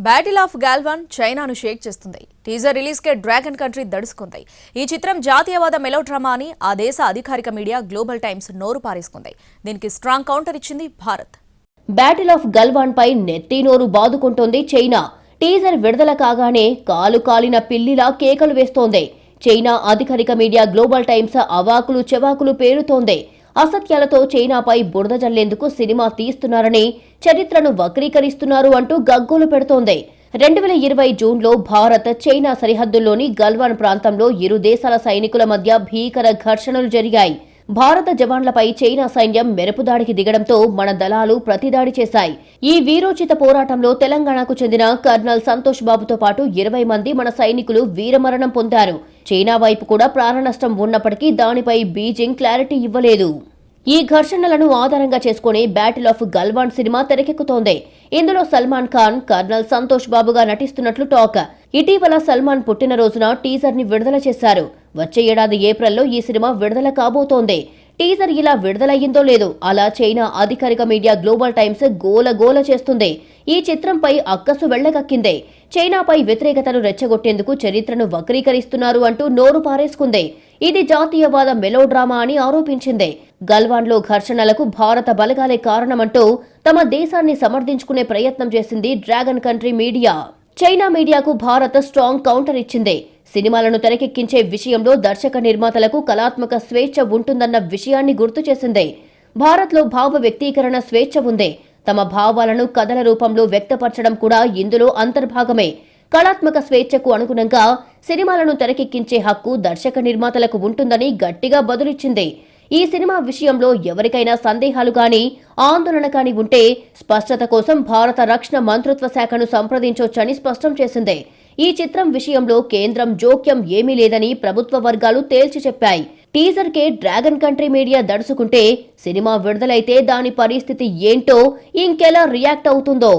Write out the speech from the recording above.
Battle of Galwan చైనాను షేక్ చేస్తుంది. Teaser release కే dragon country దడుచుకుంది. ఈ చిత్రం జాతీయవాద మెలోడ్రామా అని ఆ దేశ అధికారిక మీడియా గ్లోబల్ టైమ్స్ నోరు పారేసుకుంది. దీనికి స్ట్రాంగ్ కౌంటర్ ఇచ్చింది భారత్. బ్యాటిల్ ఆఫ్ గల్వాన్ పై నెత్తి నోరు బాదుకుంటోంది చైనా. టీజర్ విడుదల కాగానే కాలు కాలిన పిల్లిలా కేకలు వేస్తోంది. చైనా అధికారిక మీడియా గ్లోబల్ టైమ్స్ అవాకులు చెవాకులు పేరుతోంది. అసత్యాలతో చైనాపై బురద జల్లేందుకు సినిమా తీస్తున్నారని, చరిత్రను వక్రీకరిస్తున్నారు అంటూ గగ్గోలు పెడుతోంది. 2020 జూన్లో భారత్ చైనా సరిహద్దుల్లోని గల్వాన్ ప్రాంతంలో ఇరు దేశాల సైనికుల మధ్య భీకర ఘర్షణలు జరిగాయి. భారత జవాన్లపై చైనా సైన్యం మెరుపుదాడికి దిగడంతో మన దళాలు ప్రతిదాడి చేశాయి. ఈ వీరోచిత పోరాటంలో తెలంగాణకు చెందిన కర్నల్ సంతోష్ బాబుతో పాటు 20 మంది మన సైనికులు వీరమరణం పొందారు. చైనా వైపు కూడా ప్రాణనష్టం ఉన్నప్పటికీ దానిపై బీజింగ్ క్లారిటీ ఇవ్వలేదు. ఈ ఘర్షణలను ఆధారంగా చేసుకుని బ్యాటిల్ ఆఫ్ గల్వాన్ సినిమా తెరకెక్కుతోంది. ఇందులో సల్మాన్ ఖాన్ కర్నల్ సంతోష్ బాబుగా నటిస్తున్నట్లు టాక్. ఇటీవల సల్మాన్ పుట్టినరోజున టీజర్ ని విడుదల చేశారు. వచ్చే ఏడాది ఏప్రిల్లో ఈ సినిమా విడుదల కాబోతోంది. టీజర్ ఇలా విడుదలయ్యిందో లేదో అలా చైనా అధికారిక మీడియా గ్లోబల్ టైమ్స్ గోల చేస్తుంది. ఈ చిత్రంపై అక్కసు వెళ్లగక్కింది. చైనాపై వ్యతిరేకతను రెచ్చగొట్టేందుకు చరిత్రను వక్రీకరిస్తున్నారు అంటూ నోరు పారేసుకుంది. ఇది జాతీయవాద మెలోడ్రామా అని ఆరోపించింది. గల్వాన్లో ఘర్షణలకు భారత బలగాలే కారణమంటూ తమ దేశాన్ని సమర్థించుకునే ప్రయత్నం చేసింది డ్రాగన్ కంట్రీ మీడియా. చైనా మీడియాకు భారత్ స్ట్రాంగ్ కౌంటర్ ఇచ్చింది. సినిమాలను తెరకెక్కించే విషయంలో దర్శక నిర్మాతలకు కళాత్మక స్వేచ్ఛ ఉంటుందన్న విషయాన్ని గుర్తు చేసింది. భారత్లో భావ వ్యక్తీకరణ స్వేచ్ఛ ఉంది. తమ భావాలను కథల రూపంలో వ్యక్తపరచడం కూడా ఇందులో అంతర్భాగమే. కళాత్మక స్వేచ్ఛకు అనుగుణంగా సినిమాలను తెరకెక్కించే హక్కు దర్శక నిర్మాతలకు ఉంటుందని గట్టిగా బదులిచ్చింది. ఈ సినిమా విషయంలో ఎవరికైనా సందేహాలు గాని, ఆందోళన కాని ఉంటే స్పష్టత కోసం భారత రక్షణ మంత్రిత్వ శాఖను సంప్రదించొచ్చని స్పష్టం చేసింది. ఈ చిత్రం విషయంలో కేంద్రం జోక్యం ఏమీ లేదని ప్రభుత్వ వర్గాలు తేల్చి చెప్పాయి. టీజర్ కే డ్రాగన్ కంట్రీ మీడియా దడుచుకుంటే సినిమా విడుదలైతే దాని పరిస్థితి ఏంటో, ఇంకెలా రియాక్ట్ అవుతుందో